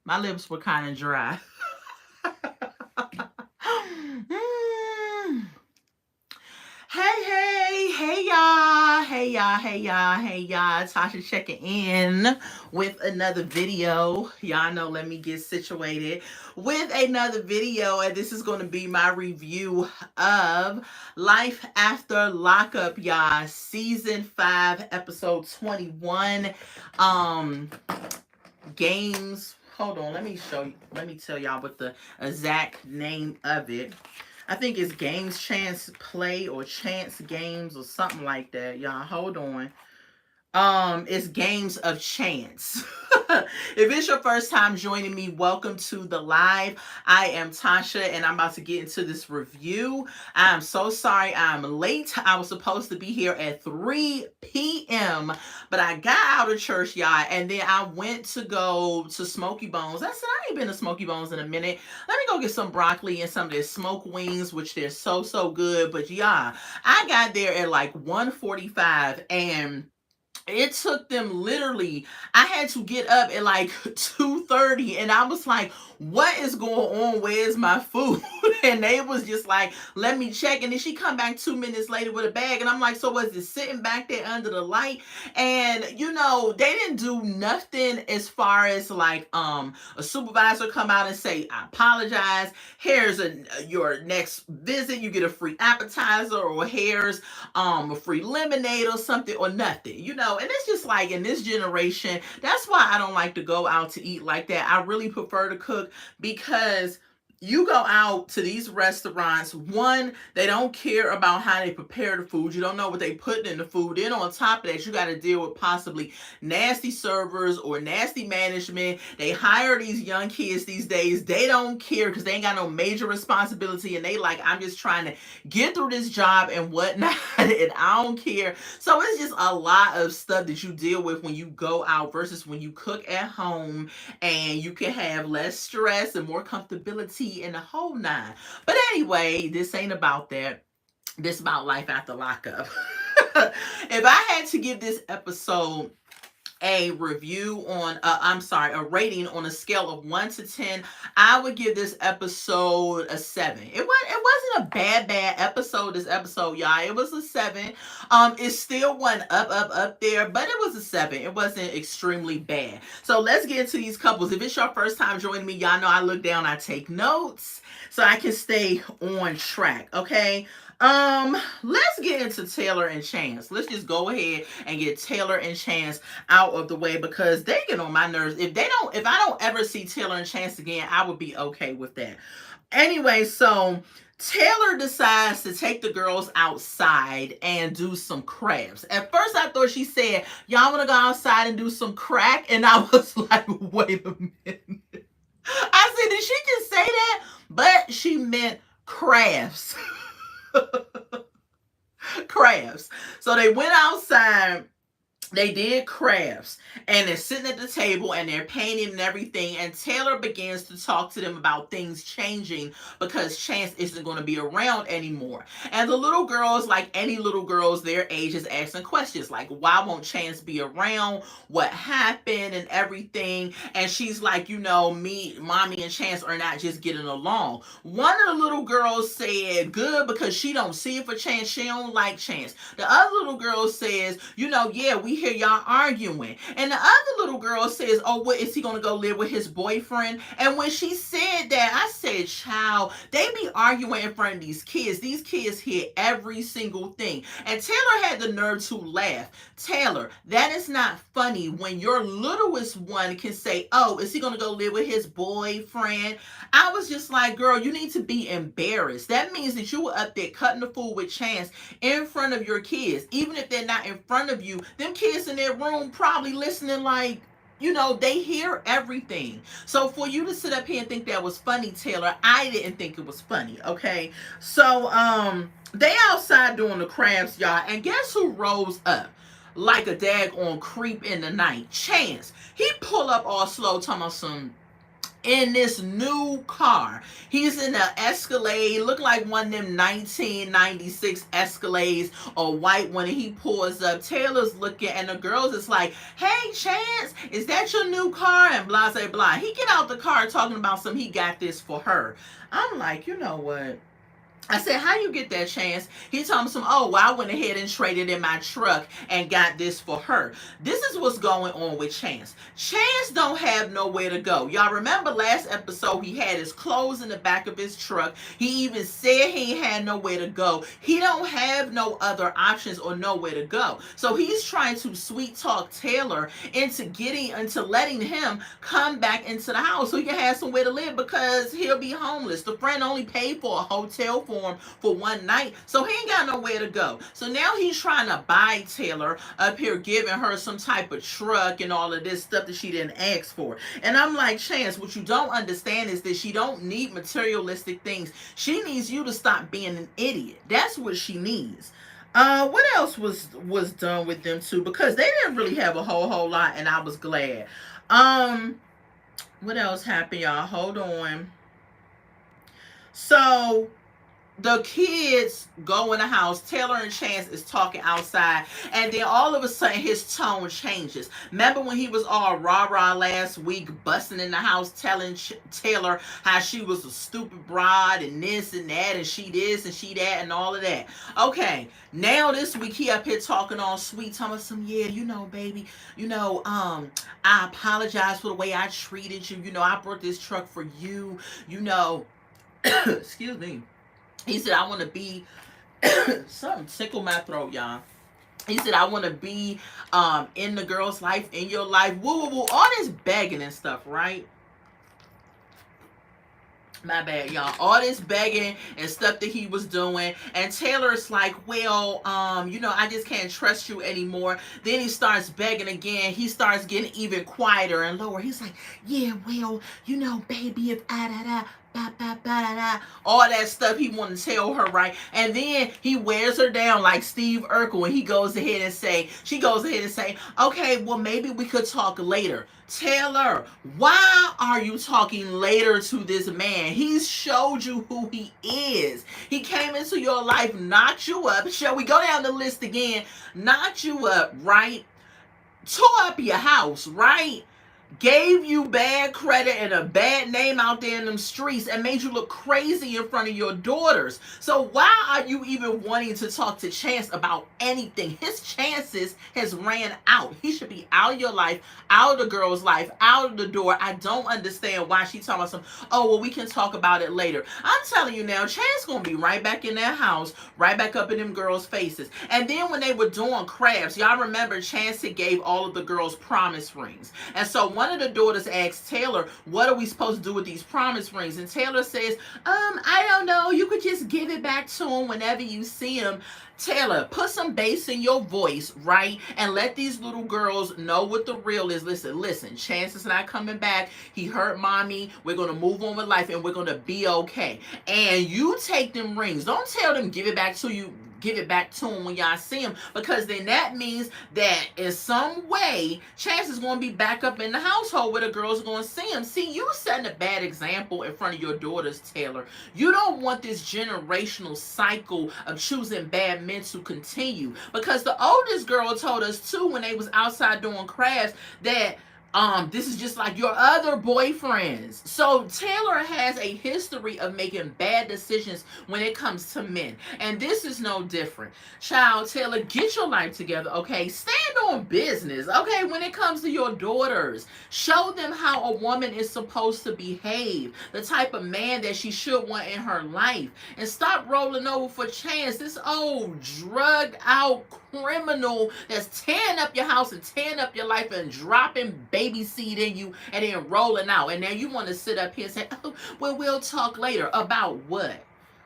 My lips were kind of dry. Mm. Hey y'all, hey y'all. Tasha checking in with another video. Y'all know, let me get situated with another video, and this is going to be my review of Life After Lockup, y'all. Season 5, episode 21. Um, Games. Hold on, let me show you. Let me tell y'all what the exact name of it. I think it's Games Chance Play or Chance Games or something like that. Y'all, hold on. It's Games of Chance. If it's your first time joining me, welcome to the live. I am Tasha, and I'm about to get into this review. I'm so sorry I'm late. I was supposed to be here at 3 p.m., but I got out of church, y'all, and then I went to go to Smoky Bones. I said, I ain't been to Smoky Bones in a minute. Let me go get some broccoli and some of their smoked wings, which they're so good. But yeah, I got there at like 1:45, and it took them literally, I had to get up at like 2:30, and I was like, what is going on? Where's my food? And they was just like, let me check. And then she come back 2 minutes later with a bag, and I'm like, so was it sitting back there under the light? And they didn't do nothing as far as like a supervisor come out and say, I apologize, here's your next visit, you get a free appetizer, or here's a free lemonade or something, or nothing, and it's just like, in this generation, that's why I don't like to go out to eat like that. I really prefer to cook, because you go out to these restaurants, one, they don't care about how they prepare the food. You don't know what they put in the food. Then on top of that, you got to deal with possibly nasty servers or nasty management. They hire these young kids these days. They don't care because they ain't got no major responsibility, and they like, I'm just trying to get through this job and whatnot, and I don't care. So it's just a lot of stuff that you deal with when you go out versus when you cook at home, and you can have less stress and more comfortability and the whole nine. But anyway, this ain't about that. This about life after lockup. If I had to give this episode a review on a rating on a scale of 1 to 10, I would give this episode a 7. It wasn't a bad episode, this episode, y'all. It was a 7. It still went up there, but it was a 7. It wasn't extremely bad. So let's get into these couples. If it's your first time joining me, y'all know I look down, I take notes so I can stay on track, okay? Let's get into Taylor and Chance. Let's just go ahead and get Taylor and Chance out of the way, because they get on my nerves. If I don't ever see Taylor and Chance again, I would be okay with that. Anyway, so Taylor decides to take the girls outside and do some crafts. At first, I thought she said, y'all want to go outside and do some crack? And I was like, wait a minute. I said, did she just say that? But she meant crafts. Crafts. So they went outside. They did crafts, and they're sitting at the table, and they're painting and everything, and Taylor begins to talk to them about things changing because Chance isn't going to be around anymore. And the little girls, like any little girls their age, is asking questions like, why won't Chance be around? What happened and everything? And she's like, mommy and Chance are not just getting along. One of the little girls said, good, because she don't see it for Chance. She don't like Chance. The other little girl says, yeah, we hear y'all arguing. And the other little girl says, oh, what, is he going to go live with his boyfriend? And when she said that, I said, child, they be arguing in front of these kids. These kids hear every single thing. And Taylor had the nerve to laugh. Taylor, that is not funny when your littlest one can say, oh, is he going to go live with his boyfriend? I was just like, girl, you need to be embarrassed. That means that you were up there cutting the fool with Chance in front of your kids. Even if they're not in front of you, them kids in their room probably listening like, they hear everything. So for you to sit up here and think that was funny, Taylor, I didn't think it was funny, okay? So, they outside doing the crafts, y'all, and guess who rose up like a daggone creep in the night? Chance. He pull up all slow, talking about some, in this new car. He's in an Escalade, look like one of them 1996 Escalades, a white one, and he pulls up. Taylor's looking, and the girls is like, hey, Chance, is that your new car? And blah, blah, blah. He get out the car talking about something, he got this for her. I'm like, you know what? I said, how you get that, Chance? He told me some, oh, well, I went ahead and traded in my truck and got this for her. This is what's going on with Chance. Chance don't have nowhere to go. Y'all remember last episode, he had his clothes in the back of his truck. He even said he ain't had nowhere to go. He don't have no other options or nowhere to go. So he's trying to sweet talk Taylor into letting him come back into the house so he can have somewhere to live, because he'll be homeless. The friend only paid for a hotel for one night, so he ain't got nowhere to go. So now he's trying to buy Taylor up here, giving her some type of truck and all of this stuff that she didn't ask for. And I'm like, Chance, what you don't understand is that she don't need materialistic things. She needs you to stop being an idiot. That's what she needs. What else was done with them too? Because they didn't really have a whole lot, and I was glad. What else happened, y'all? Hold on. So the kids go in the house. Taylor and Chance is talking outside, and then all of a sudden his tone changes. Remember when he was all rah-rah last week, busting in the house, telling Taylor how she was a stupid broad and this and that, and she this and she that and all of that. Okay, now this week he up here talking all sweet, talking about some, yeah, you know, baby, you know, I apologize for the way I treated you. You know, I brought this truck for you. You know, excuse me. He said, I want to be, something tickled my throat, y'all. He said, I want to be in the girl's life, in your life, woo, woo, woo, all this begging and stuff, right? My bad, y'all. All this begging and stuff that he was doing. And Taylor's like, well, you know, I just can't trust you anymore. Then he starts begging again. He starts getting even quieter and lower. He's like, yeah, well, you know, baby, if all that stuff he want to tell her, right? And then he wears her down like Steve Urkel, and she goes ahead and say, okay, well, maybe we could talk later. Taylor, why are you talking later to this man? He's showed you who he is. He came into your life, knocked you up. Shall we go down the list again? Knocked you up, right? Tore up your house, right? Gave you bad credit and a bad name out there in them streets, and made you look crazy in front of your daughters. So why are you even wanting to talk to Chance about anything? His chances has ran out. He should be out of your life, out of the girl's life, out of the door. I don't understand why she's talking about some, oh, well, we can talk about it later. I'm telling you now, Chance gonna be right back in that house, right back up in them girls' faces. And then when they were doing crafts, y'all remember Chance had gave all of the girls promise rings. And so one of the daughters asked Taylor, what are we supposed to do with these promise rings? And Taylor says, I don't know. You could just give it back to him whenever you see him. Taylor, put some bass in your voice, right? And let these little girls know what the real is. Listen, Chance is not coming back. He hurt mommy. We're going to move on with life, and we're going to be okay. And you take them rings. Don't tell them give it back to you. Give it back to him when y'all see him, because then that means that in some way Chance is going to be back up in the household where the girls are going to see him. See, you setting a bad example in front of your daughters, Taylor. You don't want this generational cycle of choosing bad men to continue, because the oldest girl told us too when they was outside doing crafts that this is just like your other boyfriends. So Taylor has a history of making bad decisions when it comes to men. And this is no different. Child, Taylor, get your life together, okay? Stand on business, okay? When it comes to your daughters, show them how a woman is supposed to behave, the type of man that she should want in her life. And stop rolling over for Chance, this old drugged out criminal that's tearing up your house and tearing up your life and dropping baby seed in you and then rolling out. And now you want to sit up here and say, oh, well, we'll talk later. About what?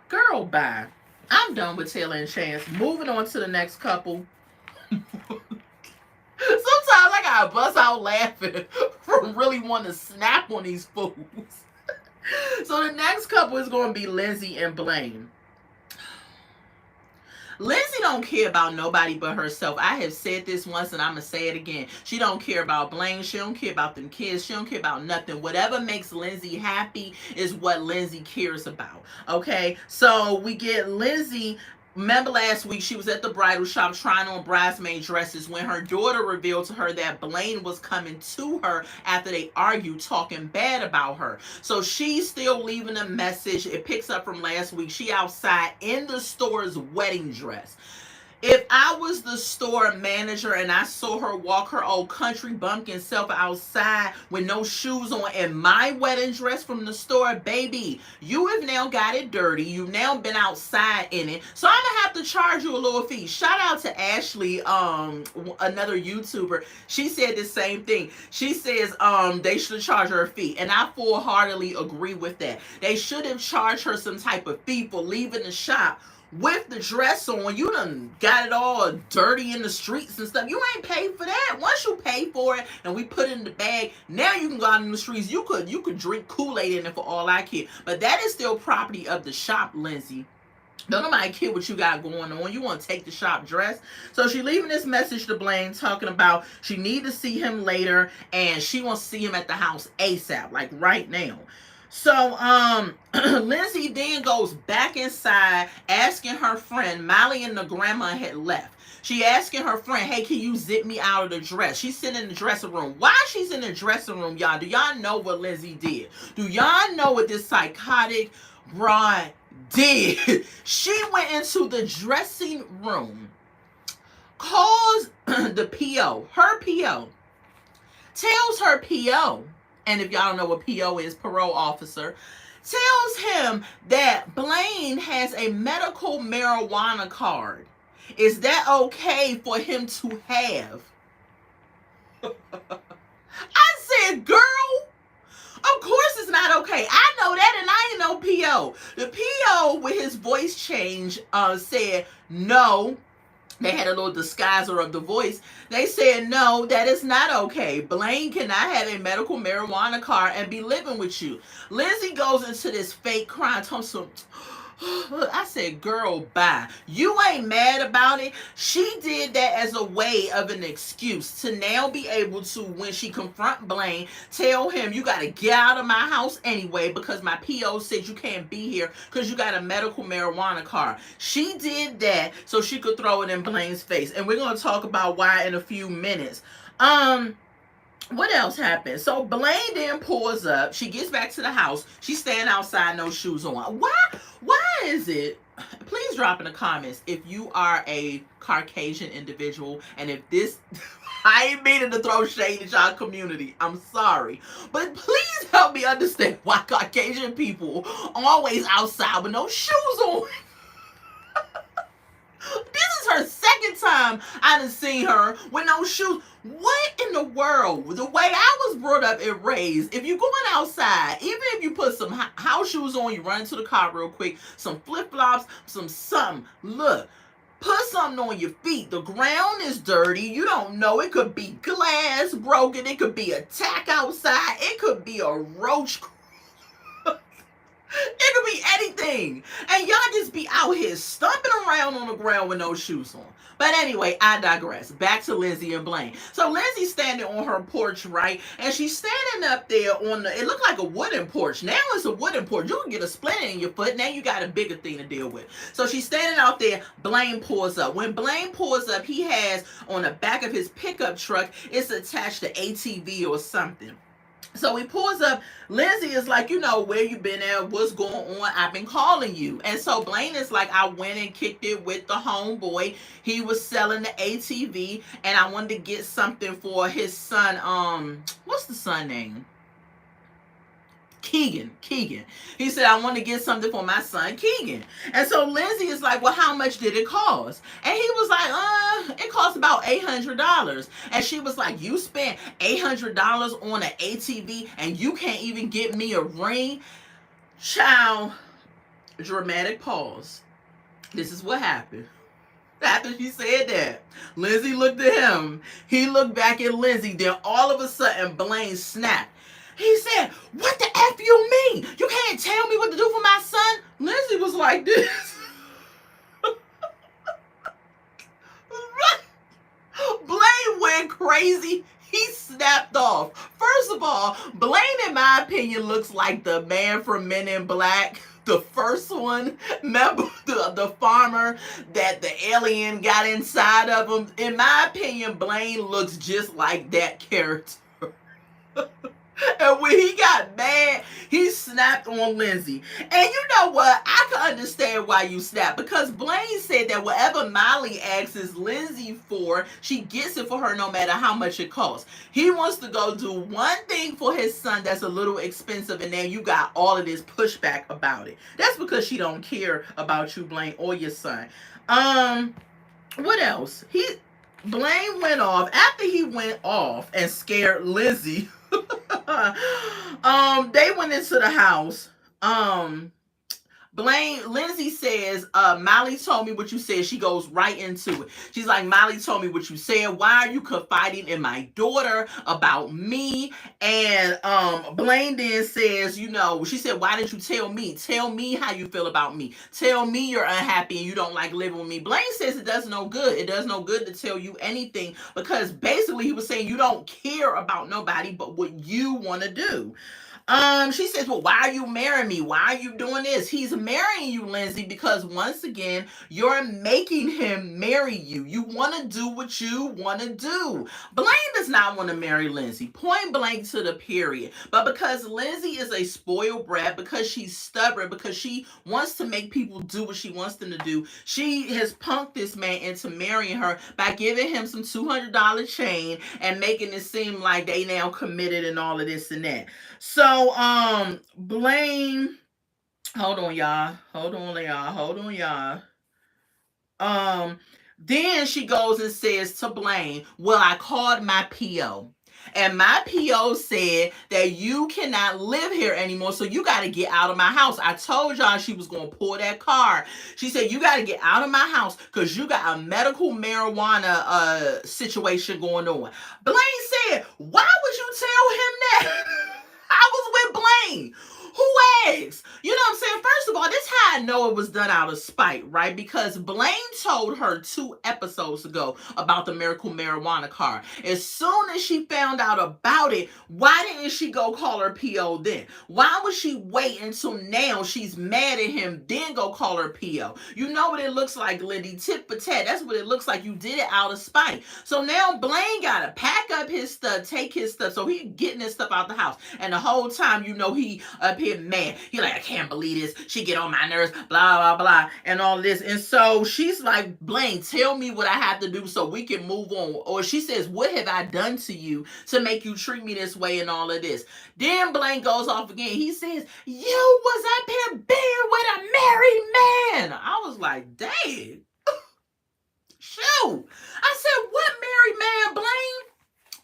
Girl, bye. I'm done with Taylor and Chance. Moving on to the next couple. Sometimes I gotta bust out laughing from really wanting to snap on these fools. So the next couple is going to be Lindsay and Blaine. Lindsay don't care about nobody but herself. I have said this once and I'm going to say it again. She don't care about Blaine. She don't care about them kids. She don't care about nothing. Whatever makes Lindsay happy is what Lindsay cares about. Okay? So we get Lindsay. Remember last week she was at the bridal shop trying on bridesmaid dresses when her daughter revealed to her that Blaine was coming to her after they argued, talking bad about her. So she's still leaving a message. It picks up from last week. She outside in the store's wedding dress. If I was the store manager and I saw her walk her old country bumpkin self outside with no shoes on in my wedding dress from the store, baby, you have now got it dirty. You've now been outside in it. So I'm going to have to charge you a little fee. Shout out to Ashley, another YouTuber. She said the same thing. She says they should charge her a fee. And I full-heartedly agree with that. They should have charged her some type of fee for leaving the shop with the dress on. You done got it all dirty in the streets and stuff. You ain't paid for that. Once you pay for it and we put it in the bag, now you can go out in the streets. You could drink Kool-Aid in it for all I care. But that is still property of the shop, Lindsay. Don't nobody care what you got going on. You want to take the shop dress. So she leaving this message to Blaine talking about she need to see him later and she wants to see him at the house ASAP, like right now. So, Lindsay then goes back inside asking her friend, Molly and the grandma had left. She asking her friend, hey, can you zip me out of the dress? She's sitting in the dressing room. Why she's in the dressing room, y'all? Do y'all know what Lindsay did? Do y'all know what this psychotic broad did? She went into the dressing room, calls the PO, her PO, tells her PO, and if y'all don't know what PO is, parole officer, tells him that Blaine has a medical marijuana card. Is that okay for him to have? I said, girl, of course it's not okay. I know that and I ain't no PO. The PO with his voice change said no. They had a little disguiser of the voice. They said, no, that is not okay. Blaine cannot have a medical marijuana card and be living with you. Lindsay goes into this fake crying. I said, girl, bye. You ain't mad about it. She did that as a way of an excuse to now be able to, when she confront Blaine, tell him, you got to get out of my house anyway because my PO said you can't be here because you got a medical marijuana card. She did that so she could throw it in Blaine's face. And we're going to talk about why in a few minutes. What else happened? So Blaine then pulls up. She gets back to the house. She's standing outside, no shoes on. Why is it? Please drop in the comments if you are a Caucasian individual and if this... I ain't meaning to throw shade at y'all community. I'm sorry. But please help me understand why Caucasian people always outside with no shoes on. This is her second time I done seen her with no shoes. What in the world? The way I was brought up and raised, if you're going outside, even if you put some house shoes on, you run into the car real quick, some flip-flops, some something, look, put something on your feet. The ground is dirty. You don't know. It could be glass broken. It could be a tack outside. It could be a roach. It could be anything. And y'all just be out here stomping around on the ground with no shoes on. But anyway, I digress. Back to Lindsay and Blaine. So Lindsay's standing on her porch, right? And she's standing up there on the, it looked like a wooden porch. Now it's a wooden porch. You can get a splinter in your foot. Now you got a bigger thing to deal with. So she's standing out there. Blaine pulls up. When Blaine pulls up, he has on the back of his pickup truck, it's attached to ATV or something. So he pulls up. Lindsay is like, you know, where you been at? What's going on? I've been calling you. And so Blaine is like, I went and kicked it with the homeboy. He was selling the ATV, and I wanted to get something for his son. What's the son name? Keegan. He said, I want to get something for my son, Keegan. And so Lindsay is like, well, how much did it cost? And he was like, it cost about $800. And she was like, you spent $800 on an ATV and you can't even get me a ring? Child, dramatic pause. This is what happened. After she said that, Lindsay looked at him. He looked back at Lindsay. Then all of a sudden, Blaine snapped. He said, what the F you mean? You can't tell me what to do for my son? Lindsay was like this. went crazy. He snapped off. First of all, Blaine, in my opinion, looks like the man from Men in Black. The first one, remember the farmer that the alien got inside of him? In my opinion, Blaine looks just like that character. And when he got mad, he snapped on Lindsay. And you know what? I can understand why you snapped, because Blaine said that whatever Molly asks Lindsay for, she gets it for her no matter how much it costs. He wants to go do one thing for his son that's a little expensive, and then you got all of this pushback about it. That's because she don't care about you, Blaine, or your son. What else? Blaine went off. After he went off and scared Lindsay, they went into the house. Lindsay says, Molly told me what you said. She goes right into it. She's like, Molly told me what you said. Why are you confiding in my daughter about me? And Blaine then says, she said, why didn't you tell me? Tell me how you feel about me. Tell me you're unhappy and you don't like living with me. Blaine says it does no good. It does no good to tell you anything, because basically he was saying you don't care about nobody but what you want to do. She says, well, why are you marrying me? Why are you doing this? He's marrying you, Lindsay, because once again, you're making him marry you. You want to do what you want to do. Blaine does not want to marry Lindsay, point blank to the period. But because Lindsay is a spoiled brat, because she's stubborn, because she wants to make people do what she wants them to do, she has punked this man into marrying her by giving him some $200 chain and making it seem like they now committed and all of this and that. So, Blaine, hold on, y'all. Then she goes and says to Blaine, well, I called my PO. And my PO said that you cannot live here anymore, so you got to get out of my house. I told y'all she was going to pull that card. She said, you got to get out of my house because you got a medical marijuana situation going on. Blaine said, why would you tell him that? I was with Blaine. Who asked? You know what I'm saying? First of all, this is how I know it was done out of spite, right? Because Blaine told her 2 episodes ago about the miracle marijuana card. As soon as she found out about it, why didn't she go call her PO then? Why would she wait until now she's mad at him, then go call her PO? You know what it looks like, Lindy? Tit for tat. That's what it looks like. You did it out of spite. So now Blaine got to pack up his stuff, take his stuff. So he getting his stuff out the house. And the whole time, he up here mad. He like, I can't believe this. She get on my nerves, blah, blah, blah, and all this. And so she's like, Blaine, tell me what I have to do so we can move on. Or she says, what have I done to you to make you treat me this way and all of this? Then Blaine goes off again. He says, you was up here being with a married man. I was like, dang. Shoot. I said, what married man, Blaine?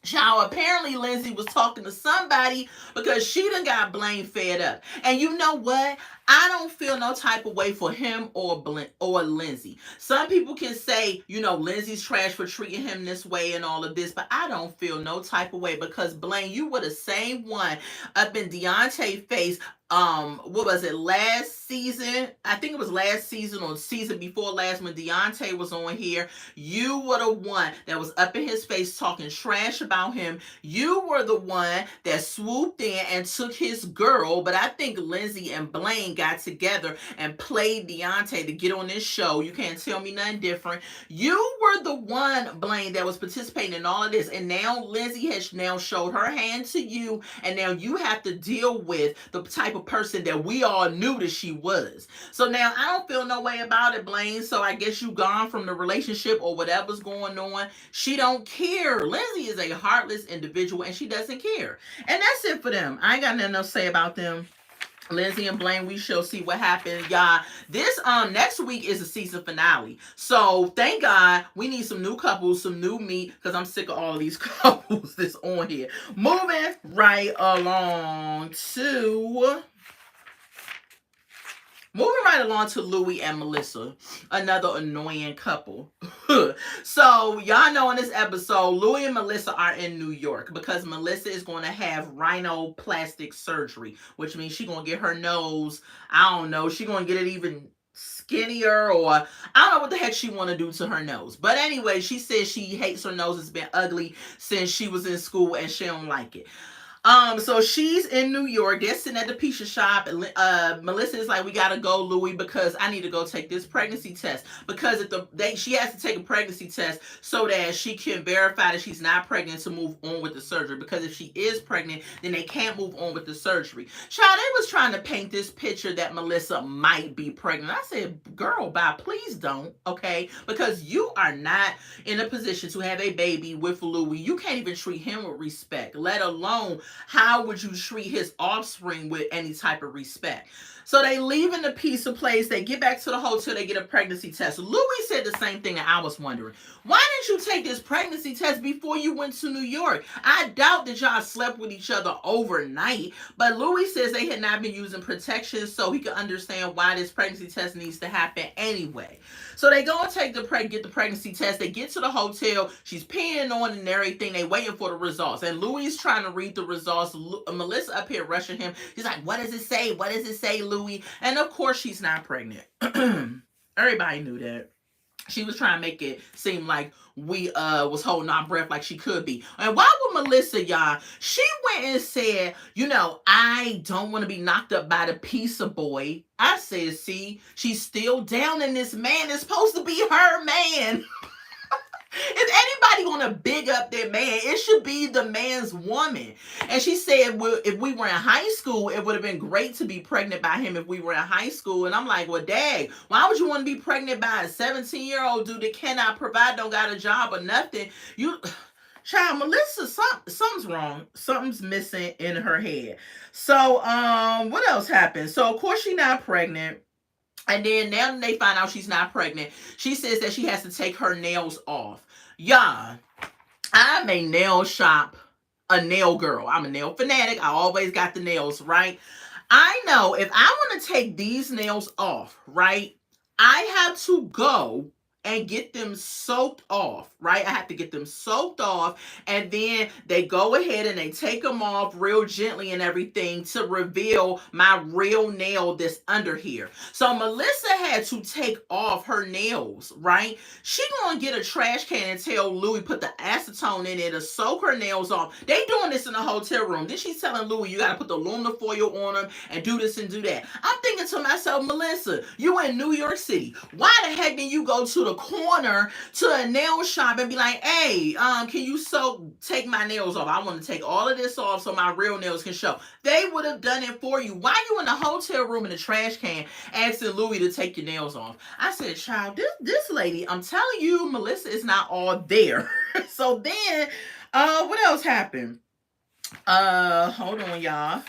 Y'all, apparently Lindsay was talking to somebody because she done got Blaine fed up. And you know what? I don't feel no type of way for him or Lindsay. Some people can say, Lindsay's trash for treating him this way and all of this, but I don't feel no type of way because Blaine, you were the same one up in Deontay's face. What was it, last season? I think it was last season or season before last when Deontay was on here. You were the one that was up in his face talking trash about him. You were the one that swooped in and took his girl, but I think Lindsay and Blaine got together and played Deontay to get on this show. You can't tell me nothing different. You were the one, Blaine, that was participating in all of this, and now Lindsay has now showed her hand to you, and now you have to deal with the type of person that we all knew that she was. So now I don't feel no way about it, Blaine. So I guess you gone from the relationship or whatever's going on. She don't care. Lindsay is a heartless individual and she doesn't care. And that's it for them. I ain't got nothing else to say about them. Lindsay and Blaine, we shall see what happens, y'all. This next week is the season finale. So thank God we need some new couples, some new meat, because I'm sick of all of these couples that's on here. Moving right along to Louis and Melissa, another annoying couple. So, y'all know in this episode, Louis and Melissa are in New York because Melissa is going to have rhinoplastic surgery, which means she's going to get her nose, I don't know, she's going to get it even skinnier, or I don't know what the heck she want to do to her nose. But anyway, she says she hates her nose. It's been ugly since she was in school and she don't like it. So she's in New York. They're sitting at the pizza shop, and Melissa is like, "We gotta go, Louis, because I need to go take this pregnancy test. Because she has to take a pregnancy test so that she can verify that she's not pregnant to move on with the surgery. Because if she is pregnant, then they can't move on with the surgery." Child, they was trying to paint this picture that Melissa might be pregnant. I said, "Girl, bye, please don't, okay? Because you are not in a position to have a baby with Louis. You can't even treat him with respect, let alone." How would you treat his offspring with any type of respect? So they leave in the pizza place. They get back to the hotel. They get a pregnancy test. Louis said the same thing, and I was wondering, why didn't you take this pregnancy test before you went to New York? I doubt that y'all slept with each other overnight, but Louis says they had not been using protection, so he could understand why this pregnancy test needs to happen anyway. So they go and get the pregnancy test. They get to the hotel. She's peeing on and everything. They waiting for the results, and Louis is trying to read the results. Melissa up here rushing him. He's like, "What does it say? What does it say, Louis?" And of course, she's not pregnant. Everybody knew that. She was trying to make it seem like we was holding our breath like she could be. And why would Melissa, y'all? She went and said, "I don't want to be knocked up by the pizza boy." I said, "See, she's still down in this man. It's supposed to be her man." If anybody want to big up their man, it should be the man's woman. And she said, "Well, if we were in high school, it would have been great to be pregnant by him if we were in high school." And I'm like, "Well, dang, why would you want to be pregnant by a 17-year-old dude that cannot provide, don't got a job or nothing?" Child, Melissa, something's wrong. Something's missing in her head. So, what else happened? So, of course, she's not pregnant. And then now they find out she's not pregnant. She says that she has to take her nails off. Y'all, I'm a nail shop, a nail girl. I'm a nail fanatic. I always got the nails, right? I know if I want to take these nails off, right, I have to go and get them soaked off, right? I have to get them soaked off, and then they go ahead and they take them off real gently and everything to reveal my real nail that's under here. So Melissa had to take off her nails, right? She gonna get a trash can and tell Louis put the acetone in it to soak her nails off. They doing this in a hotel room. Then she's telling Louis, "You gotta put the aluminum foil on them and do this and do that." I'm thinking to myself, Melissa, you in New York City. Why the heck did you go to the corner to a nail shop and be like, "Hey, can you take my nails off? I want to take all of this off so my real nails can show." They would have done it for you. Why you in the hotel room in the trash can asking Louis to take your nails off? I said, "Child, this lady, I'm telling you, Melissa is not all there." So then, what else happened? Hold on, y'all.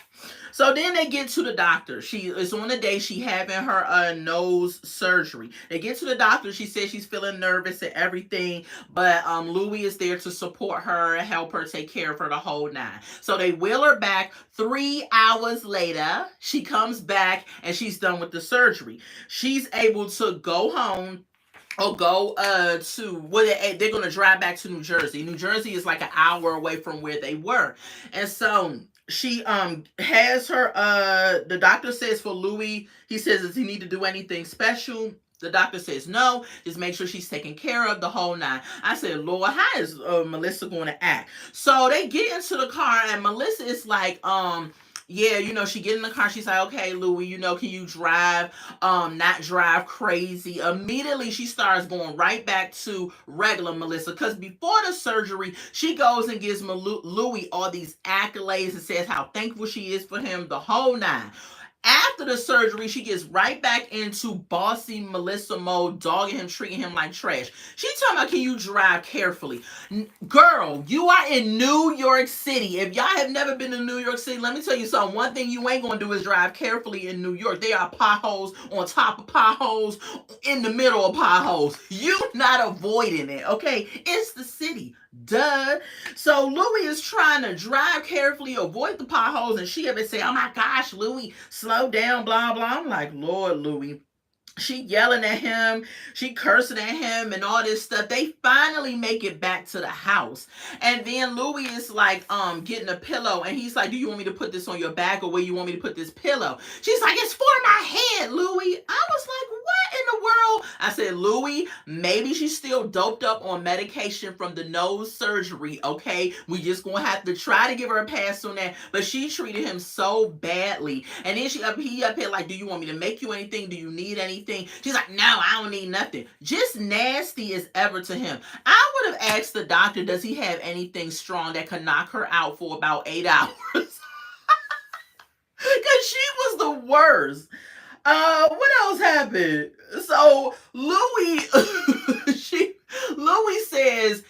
So then they get to the doctor. She is on the day she having her nose surgery. They get to the doctor. She says she's feeling nervous and everything, but Louis is there to support her, help her, take care of her the whole nine. So they wheel her back. 3 hours later, she comes back and she's done with the surgery. She's able to go home or go to where they're going to drive back to New Jersey. New Jersey is like an hour away from where they were. And so she has her the doctor says for Louis, he says, "Does he need to do anything special?" The doctor says no, just make sure she's taken care of the whole nine. I said, "Lord, how is Melissa going to act?" So they get into the car and Melissa is like, yeah, she get in the car. She's like, "Okay, Louis, can you drive, not drive crazy?" Immediately, she starts going right back to regular Melissa. Because before the surgery, she goes and gives Louis all these accolades and says how thankful she is for him, the whole nine. After the surgery, she gets right back into bossy Melissa mode, dogging him, treating him like trash. She talking about, "Can you drive carefully?" Girl, you are in New York City. If y'all have never been to New York City, let me tell you something. One thing you ain't going to do is drive carefully in New York. There are potholes on top of potholes, in the middle of potholes. You not avoiding it, okay? It's the city. Duh. So Louis is trying to drive carefully, avoid the potholes, and she ever say, "Oh my gosh, Louis, slow down, blah, blah." I'm like, Lord, Louis. She yelling at him, she cursing at him and all this stuff. They finally make it back to the house. And then Louis is like getting a pillow, and he's like, do you want me to put this on your back, or where you want me to put this pillow? She's like, it's for my head, Louis. I was like, what in the world? I said, Louis, maybe she's still doped up on medication from the nose surgery, okay? We just gonna have to try to give her a pass on that. But she treated him so badly. And then he up here like, do you want me to make you anything? Do you need anything? She's like, no, I don't need nothing. Just nasty as ever to him. I would have asked the doctor, does he have anything strong that could knock her out for about 8 hours? Because she was the worst. What else happened? So Louis, Louis says,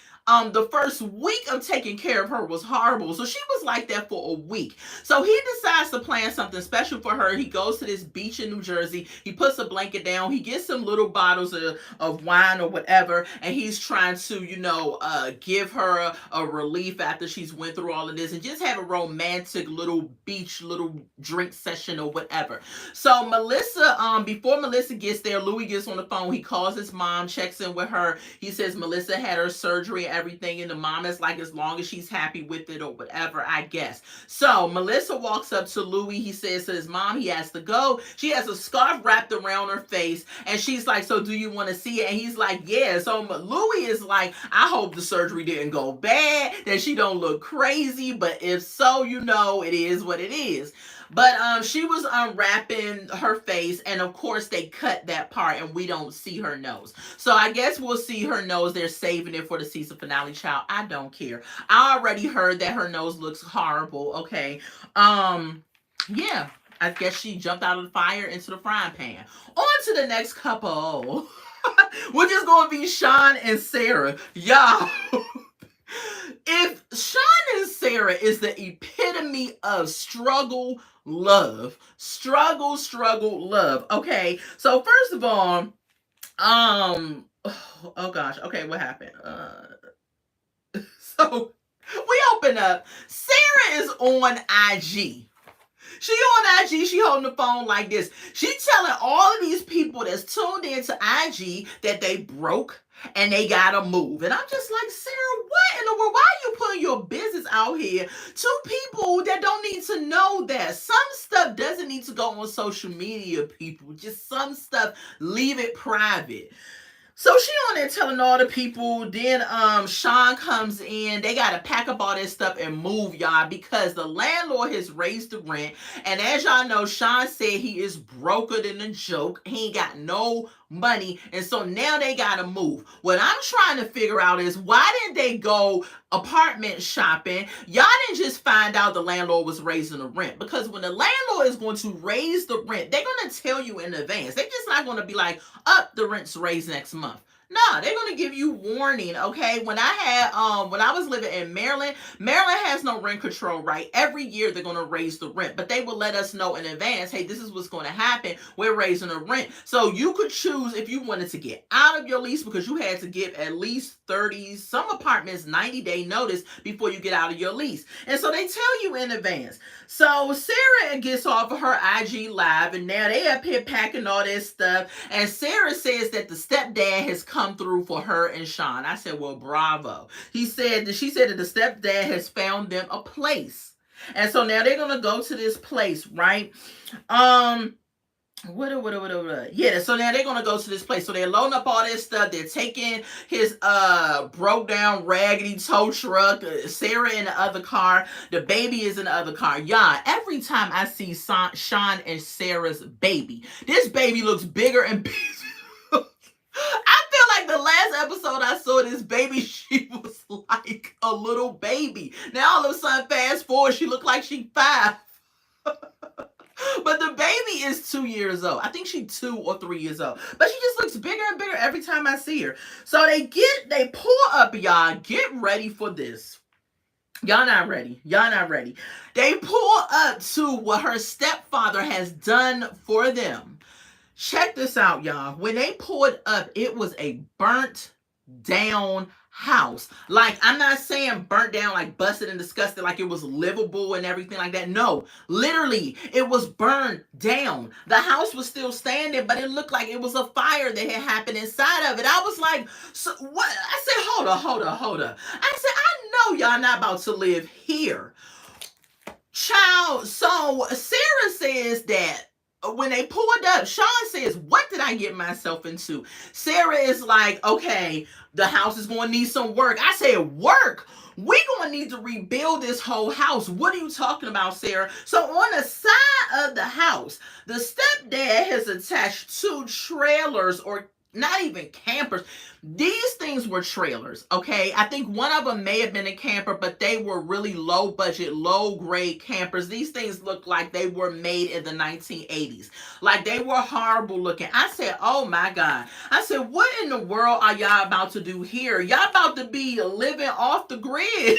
the first week of taking care of her was horrible. So she was like that for a week. So he decides to plan something special for her. He goes to this beach in New Jersey. He puts a blanket down. He gets some little bottles of wine or whatever. And he's trying to, give her a relief after she's went through all of this, and just have a romantic little beach, little drink session or whatever. So Melissa, before Melissa gets there, Louis gets on the phone. He calls his mom, checks in with her. He says Melissa had her surgery and everything, and the mom is like, as long as she's happy with it or whatever, I guess. So Melissa walks up to Louis. He says to his mom he has to go. She has a scarf wrapped around her face, and she's like, so do you want to see it? And he's like, yeah. So Louis is like, I hope the surgery didn't go bad, that she don't look crazy, but if so, it is what it is. But she was unwrapping her face, and of course they cut that part, and we don't see her nose. So I guess we'll see her nose. They're saving it for the season finale, child. I don't care. I already heard that her nose looks horrible. Okay. Yeah. I guess she jumped out of the fire into the frying pan. On to the next couple. Which is going to be Sean and Sarah. Y'all. If Sean and Sarah is the epitome of struggle, love. Okay, so first of all, oh gosh, okay, what happened? So we open up. Sarah is on IG. She on IG, she holding the phone like this. She telling all of these people that's tuned into IG that they broke and they gotta move. And I'm just like, Sarah, what in the world? Why are you putting your business out here to people that don't need to know that? Some stuff doesn't need to go on social media, people. Just some stuff, leave it private. So she on there telling all the people. Then Sean comes in. They gotta pack up all this stuff and move, y'all, because the landlord has raised the rent. And as y'all know, Sean said he is broker than a joke. He ain't got no money, and so now they gotta move. What I'm trying to figure out is, why didn't they go apartment shopping? Y'all didn't just find out the landlord was raising the rent, because when the landlord is going to raise the rent, they're going to tell you in advance. They're just not going to be like, up, the rent's raised next month. No, they're gonna give you warning, okay? When I was living in Maryland has no rent control, right? Every year they're gonna raise the rent, but they will let us know in advance, hey, this is what's gonna happen. We're raising the rent. So you could choose if you wanted to get out of your lease, because you had to give at least 30, some apartments 90-day notice before you get out of your lease. And so they tell you in advance. So Sarah gets off of her IG live, and now they up here packing all this stuff. And Sarah says that the stepdad has come through for her and Sean. I said, well, bravo. She said that the stepdad has found them a place. And so now they're gonna go to this place, right? Yeah, so now they're gonna go to this place. So they're loading up all this stuff. They're taking his broke down raggedy tow truck, Sarah in the other car, the baby is in the other car. Y'all, every time I see Sean and Sarah's baby, this baby looks bigger and bigger. I feel like the last episode I saw this baby, she was like a little baby. Now all of a sudden, fast forward, she looked like she's 5. But the baby is 2 years old. I think she's 2 or 3 years old. But she just looks bigger and bigger every time I see her. So they pull up, y'all. Get ready for this. Y'all not ready. They pull up to what her stepfather has done for them. Check this out, y'all. When they pulled up, it was a burnt down house. Like, I'm not saying burnt down, like busted and disgusted, like it was livable and everything like that. No, literally, it was burned down. The house was still standing, but it looked like it was a fire that had happened inside of it. I was like, so what? I said, hold up. I said, I know y'all not about to live here. Child, so Sarah says that when they pulled up, Sean says, what did I get myself into? Sarah is like, okay, the house is going to need some work. I said, work? We're going to need to rebuild this whole house. What are you talking about, Sarah? So on the side of the house, the stepdad has attached 2 trailers, or not even campers. These things were trailers, okay? I think one of them may have been a camper, but they were really low budget, low grade campers. These things looked like they were made in the 1980s. Like, they were horrible looking. I said, oh my God. I said, what in the world are y'all about to do here? Y'all about to be living off the grid.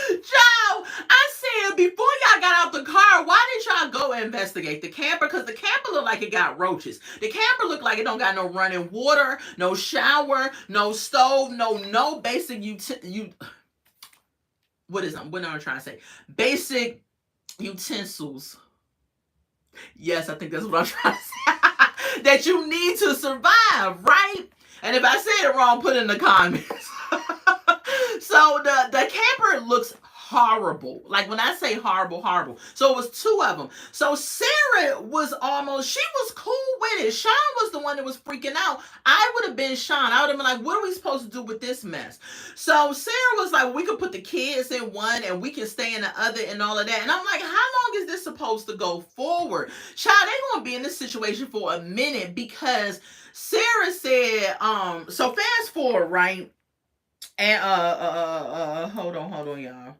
Child, I said, before y'all got out the car, why did y'all go investigate the camper? Because the camper looked like it got roaches. The camper looked like it don't got no running water, no shower, no stove, no basic what am I trying to say? Basic utensils. Yes, I think that's what I'm trying to say. That you need to survive, right? And if I say it wrong, put it in the comments. So the camper looks horrible. Like, when I say horrible, horrible. So it was 2 of them. So Sarah was she was cool with it. Sean was the one that was freaking out. I would have been Sean. I would have been like, what are we supposed to do with this mess? So Sarah was like, well, we could put the kids in one and we can stay in the other and all of that. And I'm like, how long is this supposed to go forward? Child, they're going to be in this situation for a minute, because Sarah said, so fast forward, right? And hold on, y'all.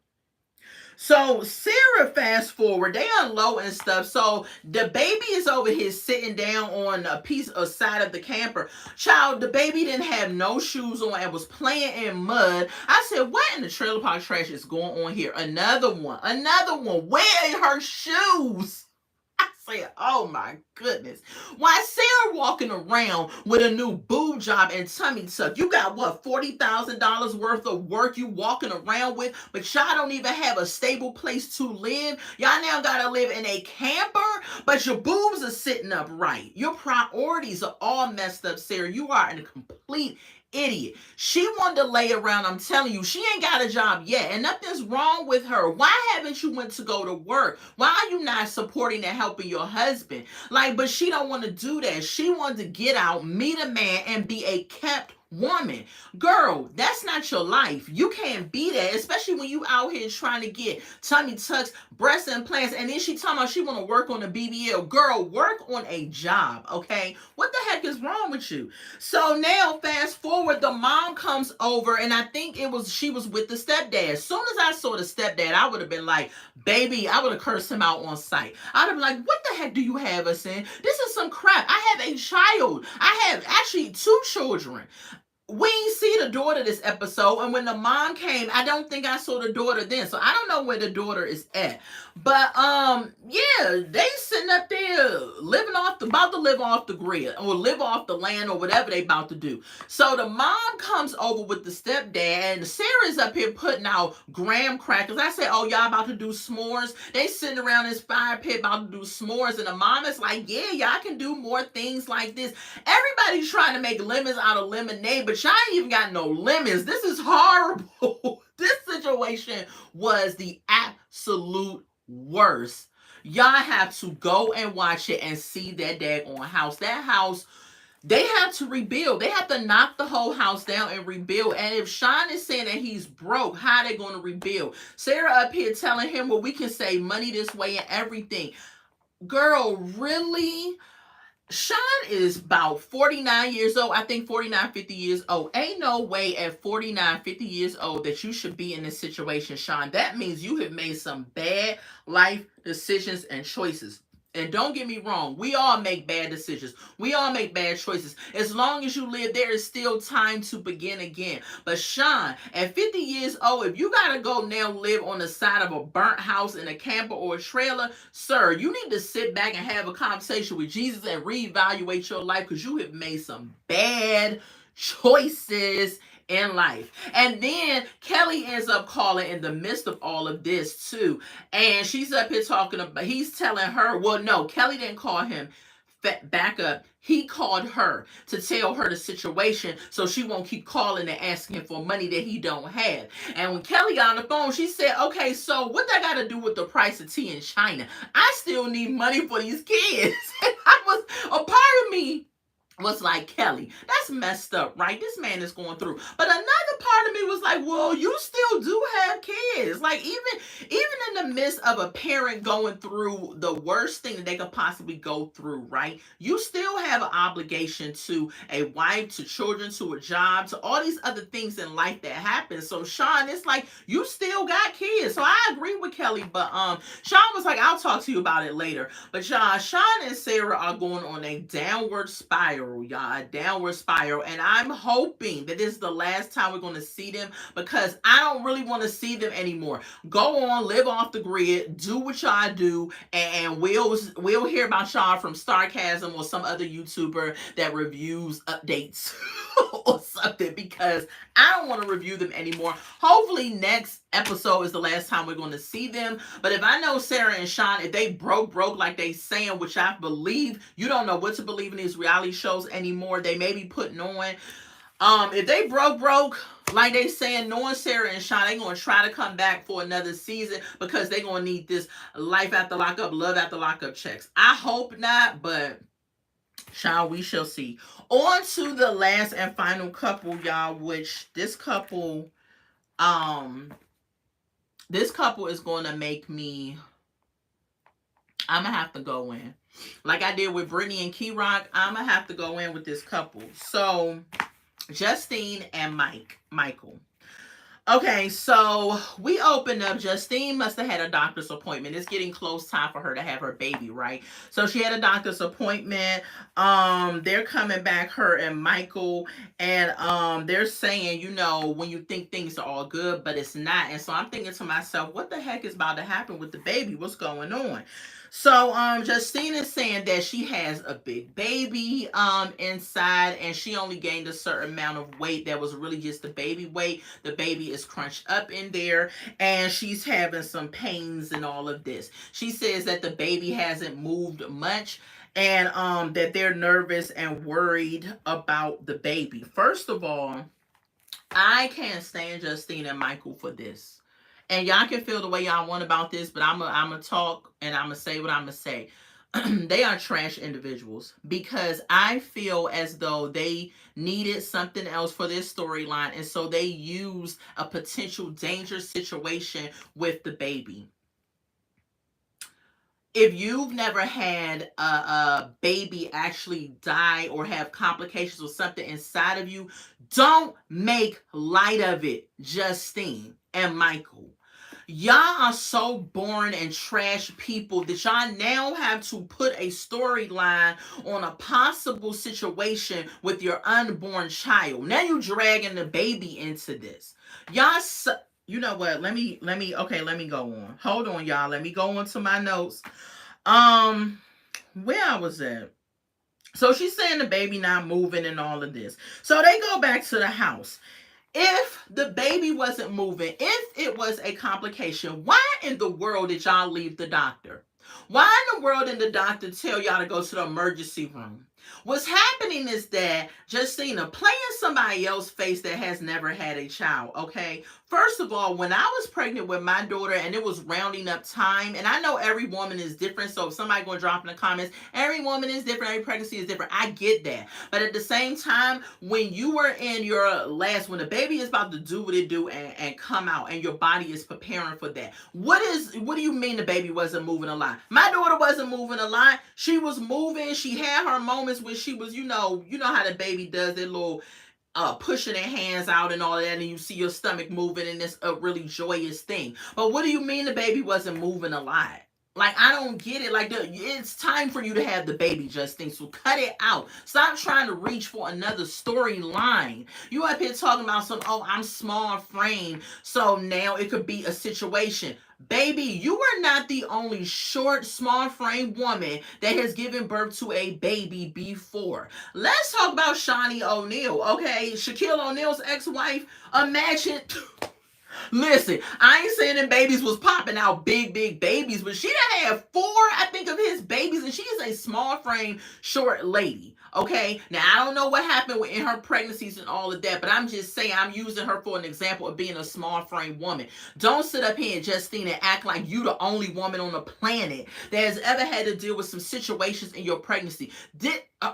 So Sarah, fast forward, they unload and stuff. So the baby is over here sitting down on a piece of side of the camper. Child, the baby didn't have no shoes on and was playing in mud. I said, what in the trailer park trash is going on here? Another one. Where are her shoes? I said, oh my goodness. Why Sarah walking around with a new boob job and tummy tuck? You got what, $40,000 worth of work you walking around with, but y'all don't even have a stable place to live. Y'all now gotta live in a camper, but your boobs are sitting up right. Your priorities are all messed up, Sarah. You are a complete idiot. She wanted to lay around. I'm telling you, she ain't got a job yet, and nothing's wrong with her. Why haven't you went to go to work? Why are you not supporting and helping your husband? Like, but she don't want to do that. She wanted to get out, meet a man, and be a kept woman. Girl, that's not your life. You can't be that, especially when you out here trying to get tummy tucks, breast implants, and then she talking about she want to work on a BBL. Girl, work on a job, okay? What the heck is wrong with you? So now, fast forward, the mom comes over, and I think she was with the stepdad. As soon as I saw the stepdad, I would have been like, baby, I would have cursed him out on sight. I'd have been like, what the heck do you have us in? This is some crap. I have a child. I have actually 2 children. We ain't see the daughter this episode, and when the mom came, I don't think I saw the daughter then, so I don't know where the daughter is at. But yeah, they sitting up there about to live off the grid, or live off the land, or whatever they about to do. So the mom comes over with the stepdad, and Sarah's up here putting out graham crackers. I said, oh, y'all about to do s'mores? They sitting around this fire pit about to do s'mores, and the mom is like, yeah, y'all can do more things like this. Everybody's trying to make lemons out of lemonade, but y'all ain't even got no lemons. This is horrible. This situation was the absolute worst. Y'all have to go and watch it and see that daggone house. That house, they have to rebuild. They have to knock the whole house down and rebuild. And if Sean is saying that he's broke, how are they going to rebuild? Sarah up here telling him, well, we can save money this way and everything. Girl, really? Sean is about 49 years old. I think 49, 50 years old. Ain't no way at 49, 50 years old that you should be in this situation, Sean. That means you have made some bad life decisions and choices. And don't get me wrong, we all make bad decisions. We all make bad choices. As long as you live, there is still time to begin again. But Sean, at 50 years old, if you got to go now live on the side of a burnt house in a camper or a trailer, sir, you need to sit back and have a conversation with Jesus and reevaluate your life, because you have made some bad choices in life. And then Kelly ends up calling in the midst of all of this too. And she's up here talking about, he's telling her, well, no, Kelly didn't call him. Back up. He called her to tell her the situation so she won't keep calling and asking him for money that he don't have. And when Kelly got on the phone, she said, okay, so what that got to do with the price of tea in China? I still need money for these kids. And I was, a part of me was like, Kelly, that's messed up, right? This man is going through. But another part of me was like, well, you still do have kids. Like, even in the midst of a parent going through the worst thing that they could possibly go through, right? You still have an obligation to a wife, to children, to a job, to all these other things in life that happen. So Sean, it's like you still got kids. So I agree with Kelly, but Sean was like, I'll talk to you about it later. But Sean and Sarah are going on a downward spiral, y'all, a downward spiral. And I'm hoping that this is the last time we're going to see them, because I don't really want to see them anymore. Go on, live off the grid, do what y'all do, and we'll hear about y'all from Starcasm or some other YouTuber that reviews updates or something, because I don't want to review them anymore. Hopefully next episode is the last time we're going to see them. But if I know Sarah and Sean, if they broke like they saying, which I believe, you don't know what to believe in these reality shows anymore. They may be putting on. If they broke like they saying, knowing Sarah and Sean, they gonna try to come back for another season because they gonna need this life after lockup, love after lockup checks. I hope not, but Sean, we shall see. On to the last and final couple, y'all, which this couple is gonna make me, I'm gonna have to go in. Like I did with Brittany and Key Rock, I'm gonna have to go in with this couple. So Justine and Michael. Okay, so we opened up. Justine must have had a doctor's appointment. It's getting close time for her to have her baby, right? So she had a doctor's appointment. They're coming back, her and Michael, and they're saying, you know, when you think things are all good, but it's not. And so I'm thinking to myself, what the heck is about to happen with the baby? What's going on? So Justine is saying that she has a big baby inside, and she only gained a certain amount of weight that was really just the baby weight. The baby is crunched up in there, and she's having some pains and all of this. She says that the baby hasn't moved much, and that they're nervous and worried about the baby. First of all, I can't stand Justine and Michael for this. And y'all can feel the way y'all want about this, but I'm going to talk and I'm going to say what I'm going to say. They are trash individuals, because I feel as though they needed something else for their storyline, and so they used a potential dangerous situation with the baby. If you've never had a baby actually die or have complications or something inside of you, don't make light of it, Justine and Michael. Y'all are so boring and trash people that y'all now have to put a storyline on a possible situation with your unborn child. Now you dragging the baby into this. Y'all, you know what? Let me go on. Hold on, y'all. Let me go on to my notes. Where I was at. So she's saying the baby not moving and all of this. So they go back to the house. If the baby wasn't moving, if it was a complication, why in the world did y'all leave the doctor? Why in the world did the doctor tell y'all to go to the emergency room? What's happening is that Justina playing somebody else's face that has never had a child, okay? First of all, when I was pregnant with my daughter and it was rounding up time, and I know every woman is different, so if somebody going to drop in the comments, every woman is different, every pregnancy is different, I get that. But at the same time, when you were in your last, when the baby is about to do what it do and come out, and your body is preparing for that, what do you mean the baby wasn't moving a lot? My daughter wasn't moving a lot. She was moving. She had her moments when she was, you know how the baby does their little pushing their hands out and all that, and you see your stomach moving, and it's a really joyous thing. But what do you mean the baby wasn't moving a lot? Like, I don't get it. Like, it's time for you to have the baby, Justine. So cut it out. Stop trying to reach for another storyline. You up here talking about some, oh, I'm small frame, so now it could be a situation. Baby, you are not the only short, small frame woman that has given birth to a baby before. Let's talk about Shawnee O'Neal, okay? Shaquille O'Neal's ex-wife. Imagine. Listen, I ain't saying them babies was popping out big, big babies, but she done had four, I think, of his babies, and she is a small frame, short lady. Okay, now I don't know what happened in her pregnancies and all of that, but I'm just saying I'm using her for an example of being a small frame woman. Don't sit up here, Justine, and act like you the only woman on the planet that has ever had to deal with some situations in your pregnancy.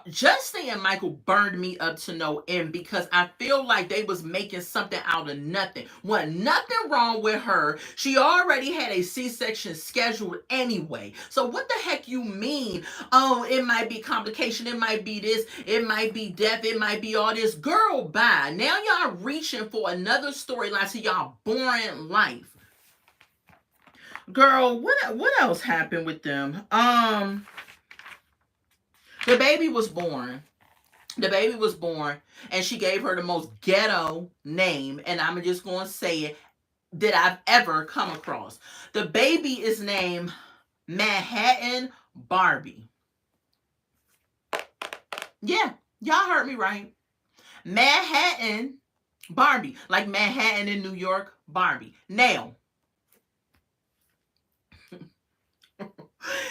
Justine and Michael burned me up to no end because I feel like they was making something out of nothing. Wasn't nothing wrong with her. She already had a C-section scheduled anyway. So what the heck you mean? Oh, it might be complication. It might be this. It might be death. It might be all this. Girl, bye. Now y'all reaching for another storyline to y'all boring life. Girl, what else happened with them? The baby was born. The baby was born, and she gave her the most ghetto name, and I'm just going to say it, that I've ever come across. The baby is named Manhattan Barbie. Yeah, y'all heard me right. Manhattan Barbie. Like Manhattan in New York, Barbie. Now,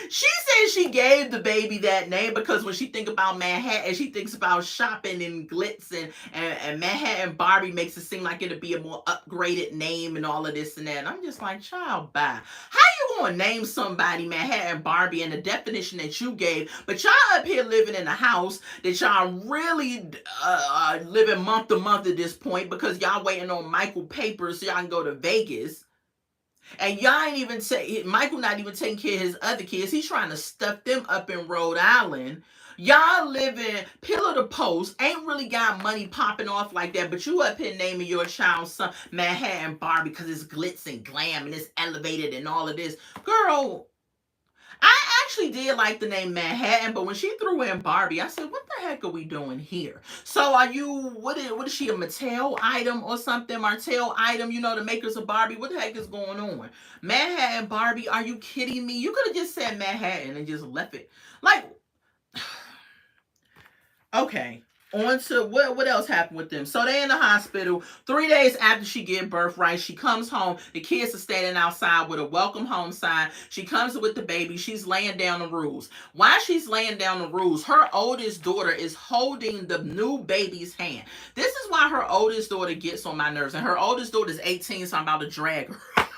she said she gave the baby that name because when she think about Manhattan, she thinks about shopping and glitz, and Manhattan Barbie makes it seem like it'd be a more upgraded name and all of this and that. And I'm just like, child, bye. How you gonna name somebody Manhattan Barbie in the definition that you gave, but y'all up here living in a house that y'all really living month to month at this point because y'all waiting on Michael papers so y'all can go to Vegas. And y'all ain't even say Michael not even taking care of his other kids. He's trying to stuff them up in Rhode Island. Y'all living pillar to post, ain't really got money popping off like that, but you up here naming your child son Manhattan Barbie because it's glitz and glam and it's elevated and all of this. Girl, I actually did like the name Manhattan, but when she threw in Barbie, I said, what the heck are we doing here? So are you, what is she, a Mattel item or something? Mattel item, you know, the makers of Barbie? What the heck is going on? Manhattan Barbie, are you kidding me? You could have just said Manhattan and just left it. Like, okay. On to what else happened with them? So they in the hospital 3 days after she gave birth, right? She comes home. The kids are standing outside with a welcome home sign. She comes with the baby. She's laying down the rules. While she's laying down the rules, her oldest daughter is holding the new baby's hand. This is why her oldest daughter gets on my nerves. And her oldest daughter is 18, so I'm about to drag her.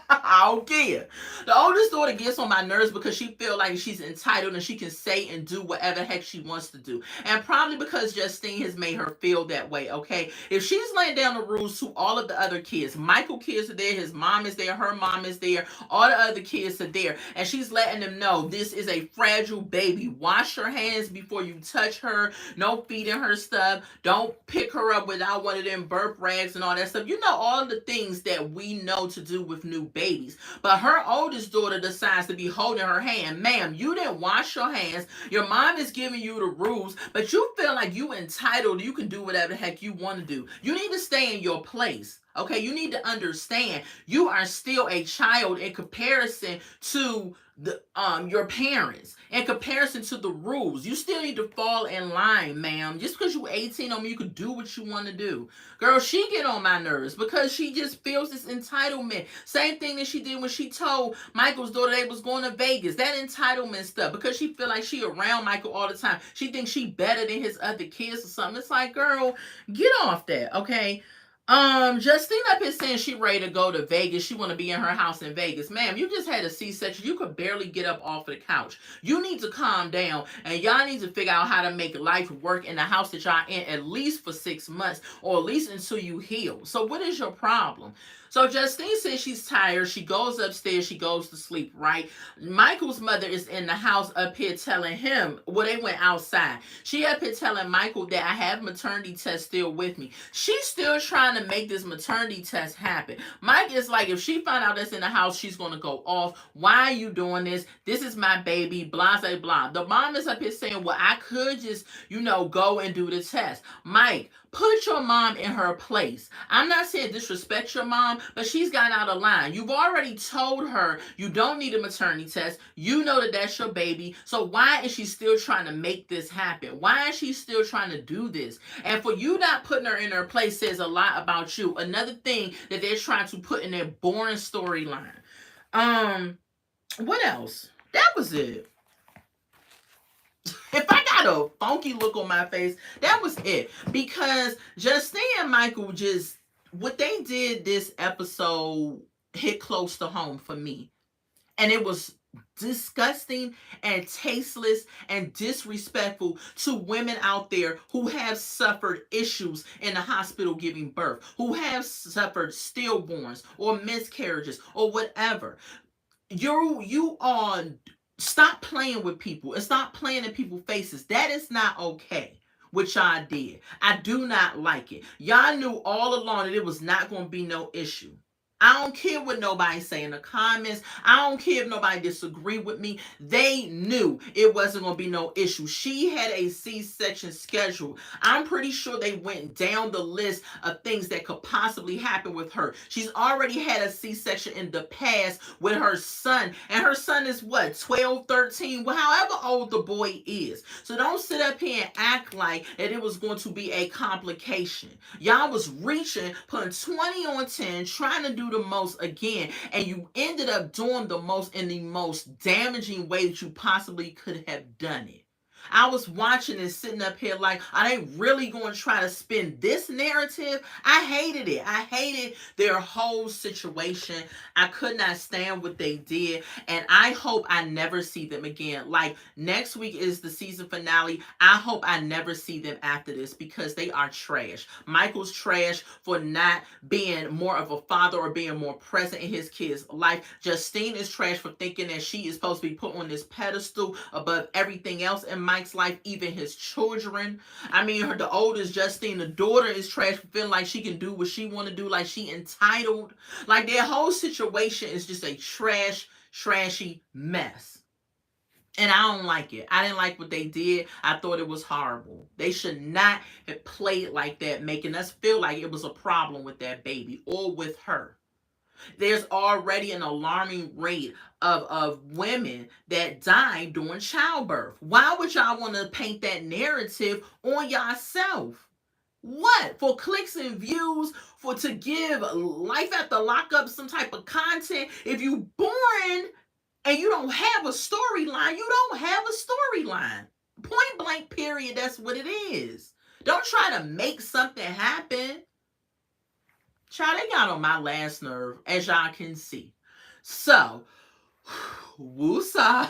I don't care. The oldest daughter gets on my nerves because she feels like she's entitled and she can say and do whatever the heck she wants to do. And probably because Justine has made her feel that way, okay? If she's laying down the rules to all of the other kids, Michael kids are there, his mom is there, her mom is there, all the other kids are there, and she's letting them know this is a fragile baby. Wash your hands before you touch her. No feeding her stuff. Don't pick her up without one of them burp rags and all that stuff. You know, all the things that we know to do with new babies. But her oldest daughter decides to be holding her hand. Ma'am, you didn't wash your hands. Your mom is giving you the rules, but you feel like you entitled. You can do whatever the heck you want to do. You need to stay in your place. Okay, you need to understand you are still a child in comparison to your parents, in comparison to the rules. You still need to fall in line, ma'am. Just because you're 18 on me, you could do what you want to do. Girl, she get on my nerves because she just feels this entitlement. Same thing that she did when she told Michael's daughter they was going to Vegas. That entitlement stuff, because she feel like she around Michael all the time. She thinks she better than his other kids or something. It's like, girl, get off that, okay? Justine up here saying she ready to go to Vegas. She want to be in her house in Vegas. Ma'am, you just had a C-section. You could barely get up off of the couch. You need to calm down, and y'all need to figure out how to make life work in the house that y'all in at least for 6 months, or at least until you heal. So what is your problem? So Justine says she's tired. She goes upstairs. She goes to sleep, right? Michael's mother is in the house up here telling him, well, they went outside. She up here telling Michael that I have maternity test still with me. She's still trying to make this maternity test happen. Mike is like, if she find out that's in the house, she's going to go off. Why are you doing this? This is my baby, blah, blah, blah. The mom is up here saying, well, I could just, go and do the test. Mike, Put your mom in her place. I'm not saying disrespect your mom, but she's gotten out of line. You've already told her you don't need a maternity test. You know that that's your baby. So why is she still trying to make this happen? Why is she still trying to do this? And for you not putting her in her place says a lot about you. Another thing that they're trying to put in their boring storyline. What else? That was it. If I got a funky look on my face, that was it. Because Justine and Michael just, what they did this episode hit close to home for me. And it was disgusting and tasteless and disrespectful to women out there who have suffered issues in the hospital giving birth, who have suffered stillborns or miscarriages or whatever. You on stop playing with people and stop playing in people's faces. That is not okay. Which y'all did. I do not like it. Y'all knew all along that it was not going to be no issue. I don't care what nobody say in the comments. I don't care if nobody disagree with me. They knew it wasn't going to be no issue. She had a C-section scheduled. I'm pretty sure they went down the list of things that could possibly happen with her. She's already had a C-section in the past with her son. And her son is what, 12, 13, well, however old the boy is. So don't sit up here and act like that it was going to be a complication. Y'all was reaching, putting 20 on 10, trying to do the most again, and you ended up doing the most in the most damaging way that you possibly could have done it. I was watching and sitting up here like, are they really going to try to spin this narrative? I hated it. I hated their whole situation. I could not stand what they did, and I hope I never see them again. Like, next week is the season finale. I hope I never see them after this because they are trash. Michael's trash for not being more of a father or being more present in his kid's life. Justine is trash for thinking that she is supposed to be put on this pedestal above everything else in Mike's life, even his children. I mean, the oldest, Justine, the daughter, is trash for feeling like she can do what she want to do, like she entitled. Like, their whole situation is just a trashy mess. And I don't like it. I didn't like what they did. I thought it was horrible. They should not have played like that, making us feel like it was a problem with that baby or with her. There's already an alarming rate of women that die during childbirth. Why would y'all want to paint that narrative on yourself? What? For clicks and views? For to give Life at the Lockup some type of content? If you born and you don't have a storyline, you don't have a storyline. Point blank period, that's what it is. Don't try to make something happen. Child, they got on my last nerve, as y'all can see. So, woosah.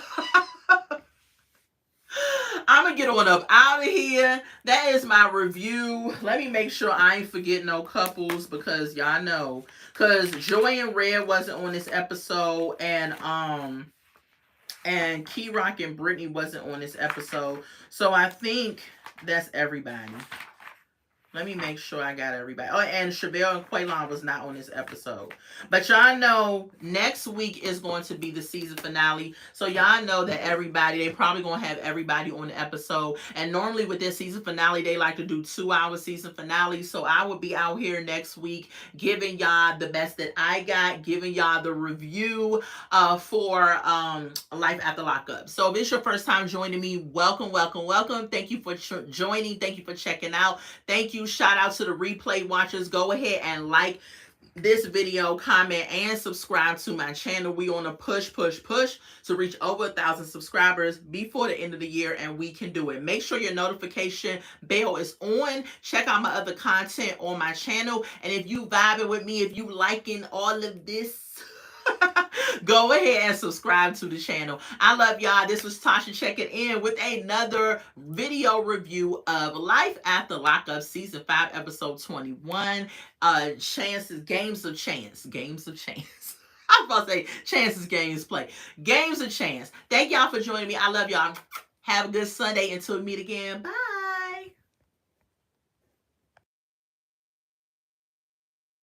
I'm going to get on up out of here. That is my review. Let me make sure I ain't forgetting no couples because y'all know. Because Joy and Red wasn't on this episode. And Key Rock and Brittany wasn't on this episode. So I think that's everybody. Let me make sure I got everybody. Oh, and Chevelle and Quaylon was not on this episode. But y'all know next week is going to be the season finale. So y'all know that they probably going to have everybody on the episode. And normally with their season finale, they like to do 2-hour season finales. So I will be out here next week giving y'all the best that I got, giving y'all the review for Life After Lockup. So if it's your first time joining me, welcome, welcome, welcome. Thank you for joining. Thank you for checking out. Thank you. Shout out to the replay watchers. Go ahead and like this video, comment, and subscribe to my channel. We on a push to reach over 1,000 subscribers before the end of the year, and we can do it. Make sure your notification bell is on. Check out my other content on my channel. And if you vibing with me, if you liking all of this, go ahead and subscribe to the channel. I love y'all. This was Tasha checking in with another video review of Life After Lockup Season 5, Episode 21. Games of Chance. I was about to say chances, games, play. Games of chance. Thank y'all for joining me. I love y'all. Have a good Sunday until we meet again. Bye.